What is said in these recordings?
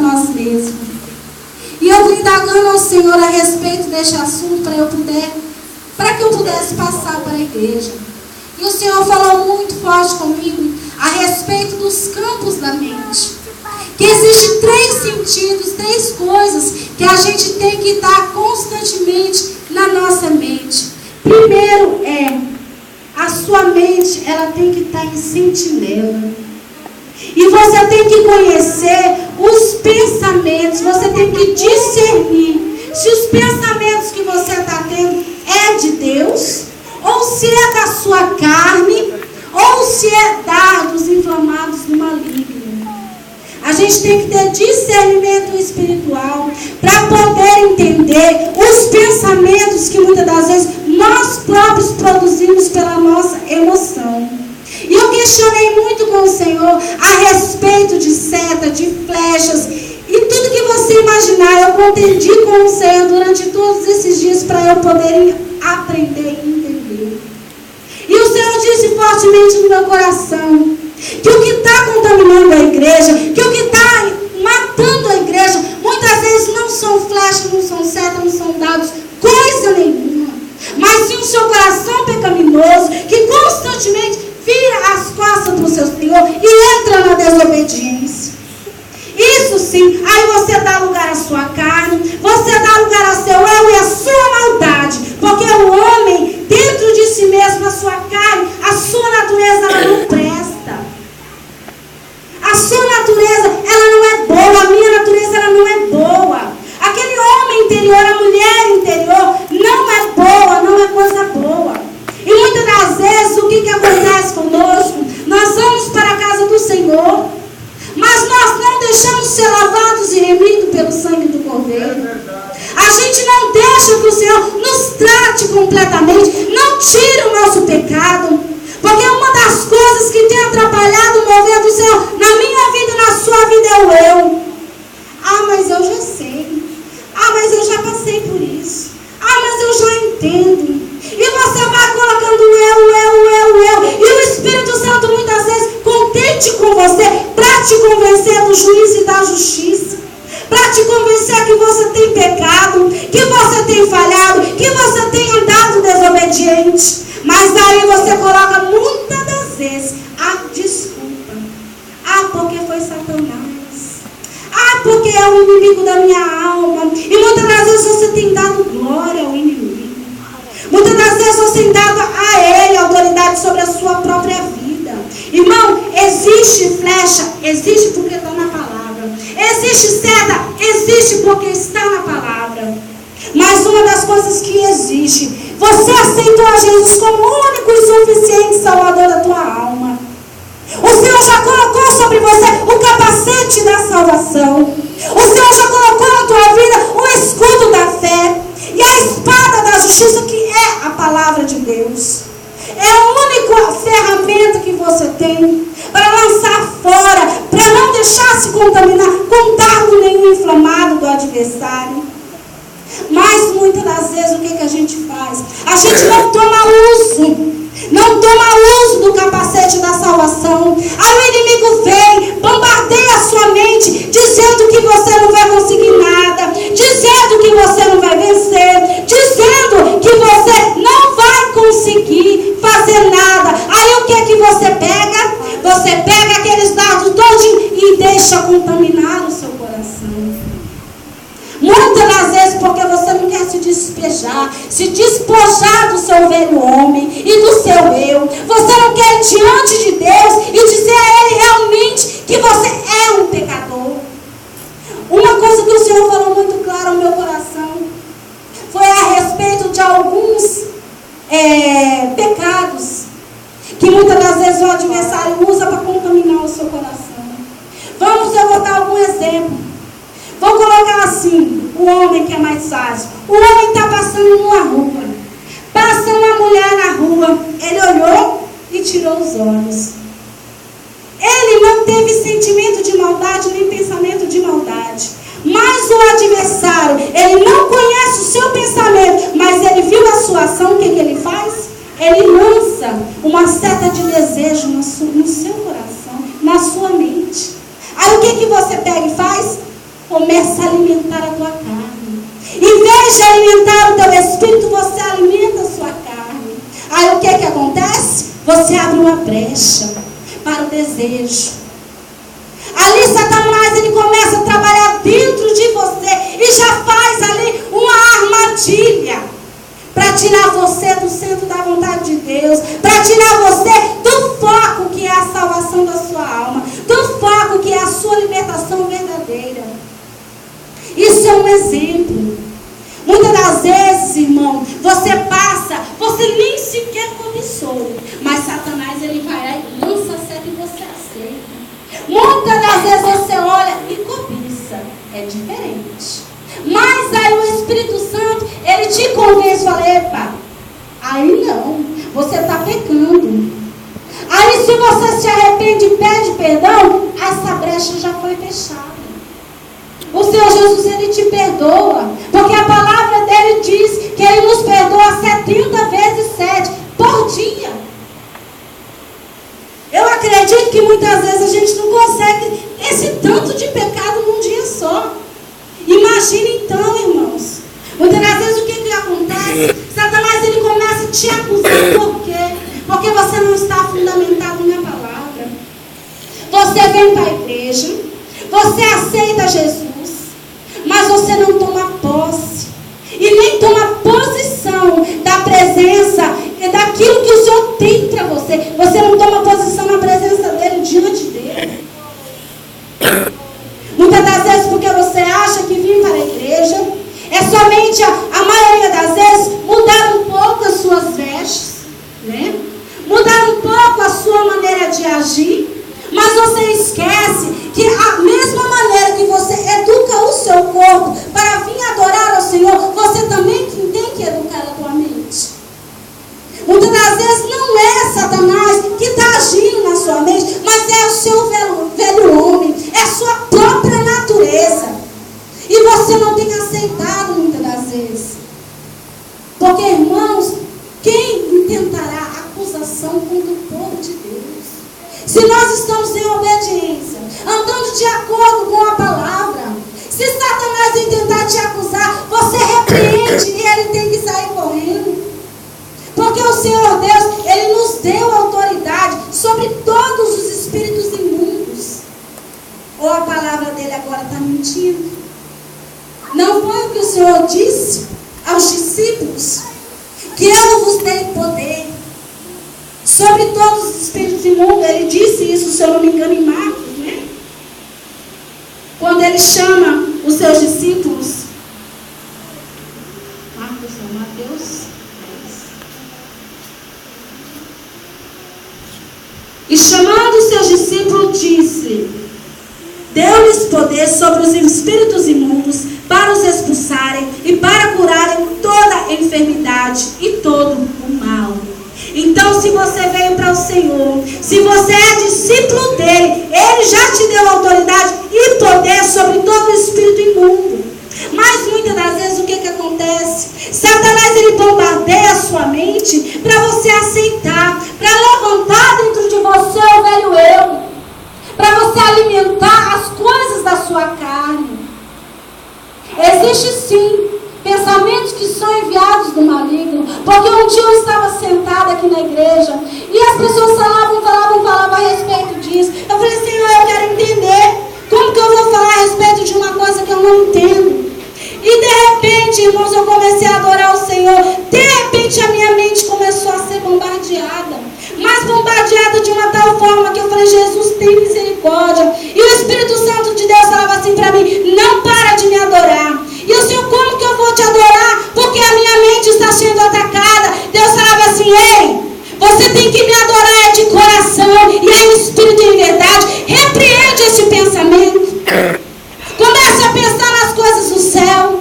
nós mesmos. E eu vim indagando ao Senhor a respeito deste assunto para que eu pudesse passar para a igreja. E o Senhor falou muito forte comigo a respeito dos campos da mente. Que existem 3 sentidos, 3 coisas que a gente tem que estar constantemente na nossa mente. Primeiro a sua mente, ela tem que estar em sentinela. E você tem que conhecer os pensamentos, você tem que discernir se os pensamentos que você está tendo é de Deus, ou se é da sua carne, ou se é dardos inflamados do maligno. A gente tem que ter discernimento espiritual para poder entender os pensamentos que muitas das vezes nós próprios produzimos pela nossa emoção. E eu questionei muito com o Senhor a respeito de seta, de flechas e tudo que você imaginar. Eu contendi com o Senhor durante todos esses dias para eu poder aprender e entender. E o Senhor disse fortemente no meu coração que o que está contaminando a igreja, que o que está matando a igreja, muitas vezes não são flechas, não são setas, não são dados, coisa nenhuma. Mas sim o seu coração pecaminoso, que constantemente vira as costas para o seu Senhor e entra na desobediência. Isso sim, aí você dá lugar à sua carne, você dá lugar ao seu eu e à sua maldade. Porque o homem, dentro de si mesmo, a sua carne, a sua natureza, ela não presta. A sua natureza, ela não é boa. A minha natureza, ela não é boa. Aquele homem interior, a mulher interior, não é boa, não é coisa boa. E muitas das vezes, o que acontece conosco? Nós vamos para a casa do Senhor, mas nós não deixamos ser lavados e remidos pelo sangue do Cordeiro. A gente não deixa que o Senhor nos trate completamente, não tira o nosso pecado. Porque uma das coisas que tem atrapalhado o mover do Senhor na minha vida e na sua vida é o eu. Ah, mas eu já sei. Ah, mas eu já passei por isso. Ah, mas eu já entendo. E você vai colocando o eu. E o Espírito Santo muitas vezes contente com você para te convencer do juízo e da justiça. Para te convencer que você tem pecado, que você tem falhado, que você tem andado desobediente. Mas aí você coloca muitas das vezes a desculpa. Ah, porque foi Satanás. Ah, porque é o inimigo da minha alma. E muitas das vezes você tem dado glória ao inimigo. Muitas das vezes você tem dado a ele autoridade sobre a sua própria vida. Irmão, existe flecha, existe porque está na palavra. Existe seta, existe porque está na palavra. Mas uma das coisas que existe, você aceitou a Jesus como o único e suficiente Salvador da tua alma. O Senhor já colocou sobre você o capacete da salvação. O Senhor já colocou na tua vida o escudo da fé e a espada da justiça, que é a palavra de Deus. É a única ferramenta que você tem para lançar fora, para não deixar se contaminar com dardo nenhum inflamado do adversário. Mas muitas das vezes o que a gente faz? A gente não toma uso do capacete da salvação. Aí o inimigo vem, bombardeia a sua mente, dizendo que você não vai conseguir nada, dizendo que você não vai vencer, dizendo que você não vai conseguir fazer nada. Aí o que você pega? Você pega aqueles dados todos e deixa contaminar o seu coração. Muitas das vezes porque você não quer se despojar do seu velho homem e do seu eu. Você não quer ir diante de Deus e dizer a Ele realmente que você é um pecador. Uma coisa que o Senhor falou muito claro ao meu coração foi a respeito de alguns pecados que muitas das vezes o adversário usa para contaminar o seu coração. Eu vou dar algum exemplo. Vou colocar assim, o homem que é mais fácil. O homem está passando numa rua. Passa uma mulher na rua. Ele olhou e tirou os olhos. Ele não teve sentimento de maldade, nem pensamento de maldade. Mas o adversário, ele não conhece o seu pensamento, mas ele viu a sua ação. O que ele faz? Ele lança uma seta de desejo no seu coração, na sua mente. Aí o que você pega e faz? Começa a alimentar a tua carne. Em vez de alimentar o teu espírito, você alimenta a sua carne. Aí o que acontece? Você abre uma brecha para o desejo. Ali Satanás, ele começa a trabalhar dentro de você e já faz ali uma armadilha para tirar você do centro da vontade de Deus, para tirar você do foco que é a salvação da sua alma, do foco que é a sua libertação verdadeira. Isso é um exemplo. Muitas das vezes, irmão, você nem sequer cobiçou, mas Satanás, ele vai lá e lança a seta e você aceita. Muitas das vezes você olha e cobiça, é diferente. Mas aí o Espírito Santo, ele te convence e fala: epa, aí não, você está pecando. Aí se você se arrepende e pede perdão, essa brecha já foi fechada. O Senhor Jesus, ele te perdoa, porque a palavra dele diz que ele nos perdoa 70 vezes 7 por dia. Eu acredito que muitas vezes a gente não consegue esse tanto de pecado num dia só. Imagina então, irmãos. Muitas das vezes o que acontece? Satanás, ele começa a te acusar. Por quê? Porque você não está fundamentado na palavra. Você vem para a igreja, você aceita Jesus, mas você não toma posse e nem toma posição da presença e daquilo que o Senhor tem para você. Você não toma posição na presença dele, diante dele. Muitas das vezes porque você acha que vir para a igreja é somente, a maioria das vezes, mudar um pouco as suas vestes, né? Mudar um pouco a sua maneira de agir. Mas você esquece que a mesma maneira que você educa o seu corpo para vir adorar ao Senhor, você também tem que educar a tua mente. Muitas das vezes não é Satanás que está agindo na sua mente, mas é o seu velho homem, é a sua própria natureza. E você não tem aceitado muitas das vezes. Porque, irmãos, quem intentará acusação contra o povo de Deus? Se nós estamos em obediência, andando de acordo com a palavra, se Satanás tentar te acusar, você repreende e ele tem que sair correndo. Porque o Senhor Deus, ele nos deu autoridade sobre todos os espíritos imundos. Ou a palavra dele agora está mentindo? Não foi o que o Senhor disse aos discípulos? Que eu vos dei poder sobre todos os espíritos imundos. Ele disse isso, se eu não me engano, em Marcos, né? Quando ele chama os seus discípulos. Marcos ou Mateus? E chamando os seus discípulos, disse: deu-lhes poder sobre os espíritos imundos para os expulsarem e para curarem toda a enfermidade e todo o mal. Então, se você veio para o Senhor, se você é discípulo dele, ele já te deu autoridade e poder sobre todo o espírito imundo. Mas muitas das vezes o que acontece? Satanás, ele bombardeia a sua mente para você aceitar, para levantar dentro de você o velho eu, para você alimentar as coisas da sua carne. Existe sim pensamentos que são enviados do maligno. Porque um dia eu estava sentada aqui na igreja e as pessoas falavam a respeito disso. Eu falei: Senhor, eu quero entender. Como que eu vou falar a respeito de uma coisa que eu não entendo? E de repente, irmãos, eu comecei a adorar o Senhor. De repente a minha mente começou a ser bombardeada. Mas bombardeada de uma tal forma que eu falei: Jesus, tem misericórdia. E o Espírito Santo de Deus falava assim para mim: não para de me adorar. E eu disse: como que eu vou te adorar? Porque a minha mente está sendo atacada. Deus falava assim: ei, você tem que me adorar de coração e em espírito e em verdade. Repreende esse pensamento. Comece a pensar nas coisas do céu.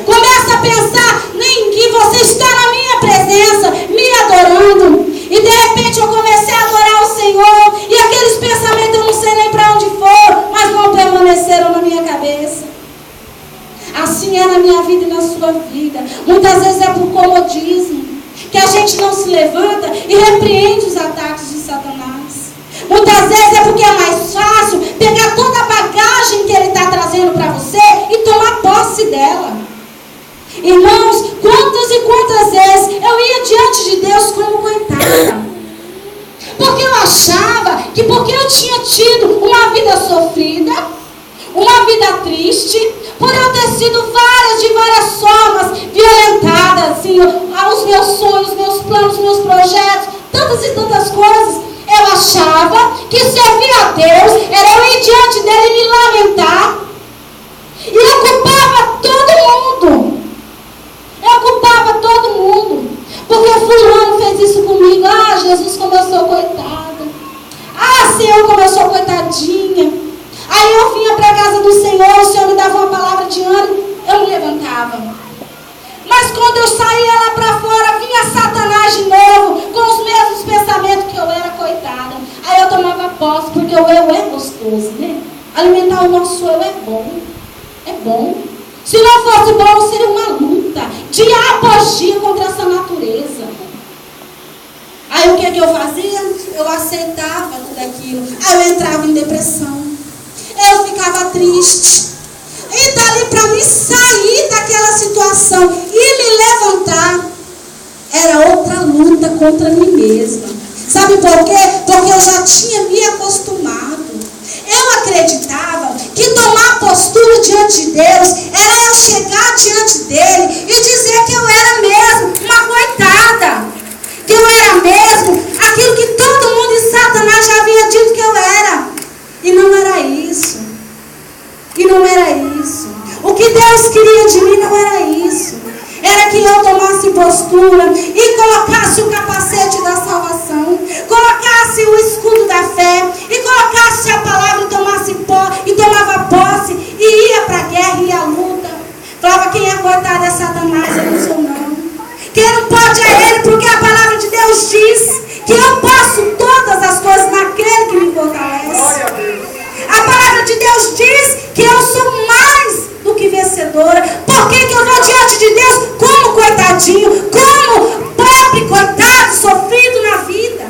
Comece a pensar em que você está na minha presença, me adorando. E de repente eu comecei a adorar o Senhor. E aqueles pensamentos eu não sei nem para onde foram, mas não permaneceram na minha cabeça. Assim é na minha vida e na sua vida. Muitas vezes é por comodismo que a gente não se levanta e repreende os ataques de Satanás. Muitas vezes é porque é mais fácil pegar toda a bagagem que ele está trazendo para você dela. Irmãos, quantas e quantas vezes eu ia diante de Deus como coitada. Porque eu achava que porque eu tinha tido uma vida sofrida, uma vida triste, por eu ter sido de várias formas violentada, assim, os meus sonhos, meus planos, meus projetos, tantas e tantas coisas, eu achava que servir a Deus era eu ir diante dele e me lamentar. E eu culpava todo mundo. Eu culpava todo mundo. Porque fulano fez isso comigo. Ah, Jesus, como eu sou coitada. Ah, Senhor, como eu sou coitadinha. Aí eu vinha para a casa do Senhor, o Senhor me dava uma palavra de ânimo, eu me levantava. Mas quando eu saía lá para fora, vinha Satanás de novo, com os mesmos pensamentos que eu era coitada. Aí eu tomava posse, porque o eu é gostoso, né? Alimentar o nosso eu é bom. É bom. Se não fosse bom, seria uma luta, dia após dia, contra essa natureza. Aí o que eu fazia? Eu aceitava tudo aquilo. Aí eu entrava em depressão. Eu ficava triste. E dali para me sair daquela situação e me levantar, era outra luta contra mim mesma. Sabe por quê? Porque eu já tinha me acostumado. Eu acreditava que tomar postura diante de Deus era eu chegar diante dele e dizer que eu era mesmo uma coitada. Que eu era mesmo aquilo que todo mundo e Satanás já havia dito que eu era. E não era isso. E não era isso. O que Deus queria de mim não era isso. Era que eu tomasse postura e colocasse o capacete da salvação, colocasse o escudo da fé e colocasse a palavra e tomava posse e ia para a guerra e a luta. Falava, quem é coitado é Satanás, eu não sou não. Quem não pode é ele, porque a palavra de Deus diz que eu posso todas as coisas naquele que me fortalece. A palavra de Deus diz que eu sou mais do que vencedora. Por que eu vou diante de Deus como coitadinho, como pobre, coitado, sofrido na vida?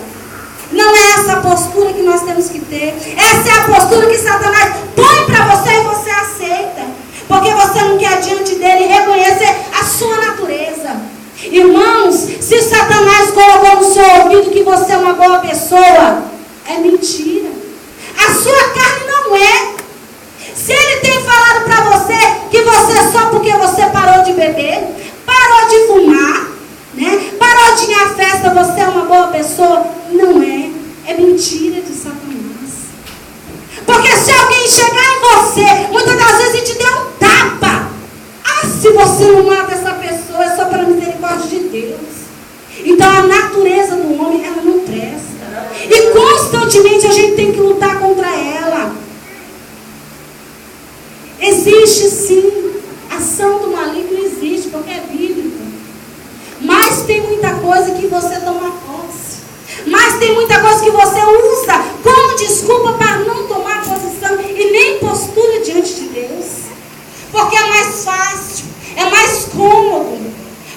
Não é essa a postura que nós temos que ter. Essa é a postura que Satanás põe para você e você aceita. Porque você não quer diante dele reconhecer a sua natureza. Irmãos, se Satanás colocou no seu ouvido que você é uma boa pessoa, é mentira. A sua carne não é. Se ele tem falado para você que você só porque você parou de beber, parou de fumar, né? Parou de ir à festa, você é uma boa pessoa, não é. É mentira de Satanás. Porque se alguém chegar em você, muitas das vezes te der um tapa. Ah, se você não mata essa pessoa, é só pela misericórdia de Deus. Então a natureza do homem, ela não presta. E constantemente a gente tem que lutar contra ela. Existe sim, ação do maligno existe, porque é bíblico. Mas tem muita coisa que você toma posse. Mas tem muita coisa que você usa como desculpa para não tomar posição e nem postura diante de Deus. Porque é mais fácil, é mais cômodo.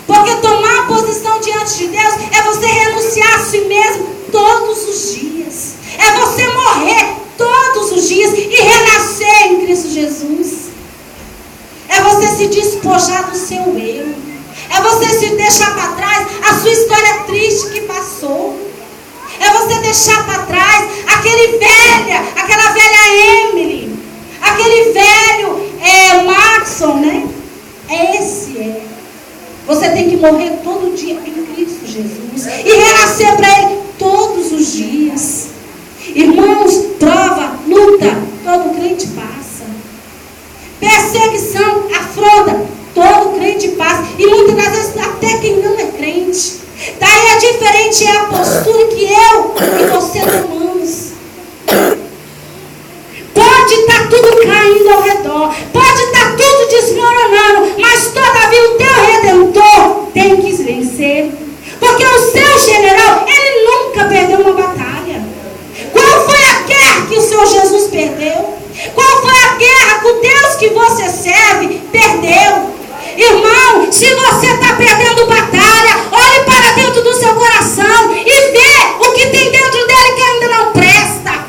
Porque tomar posição diante de Deus é você renunciar a si mesmo todos os dias. É você morrer todos os dias e renascer em Cristo Jesus. É você se despojar do seu eu. É você se deixar para trás a sua história triste que passou. É você deixar para trás aquela velha Emily, aquele velho Maxon, né? Esse é. Você tem que morrer todo dia em Cristo Jesus e renascer para Ele todos os dias. Irmãos, prova, luta, todo crente passa. Perseguição, afronta, todo crente passa. E muitas das vezes até quem não é crente. Daí a diferente é a postura que eu e você tomamos. Pode estar tudo caindo ao redor, pode estar tudo desmoronando, mas todavia o teu Redentor tem que vencer. Porque o seu general, ele nunca perdeu uma batalha. Qual foi a guerra que o Senhor Jesus perdeu? Qual foi a guerra que o Deus que você serve perdeu? Irmão, se você está perdendo batalha, olhe para dentro do seu coração e vê o que tem dentro dele que ainda não presta.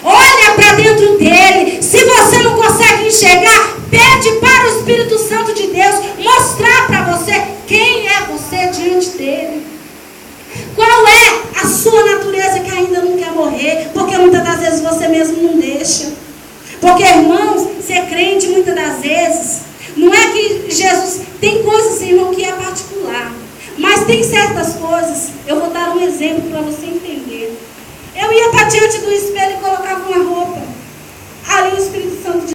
Olha para dentro dele. Se você não consegue enxergar, pede para o Espírito Santo de Deus mostrar para você quem é você diante dele. Qual é a sua natureza que ainda não quer morrer? Porque muitas das vezes você mesmo não deixa. Porque, irmãos, ser crente muitas das vezes, não é que Jesus tem coisas, irmão, que é particular. Mas tem certas coisas, eu vou dar um exemplo para você entender. Eu ia para diante do espelho e colocava uma roupa. Ali o Espírito Santo de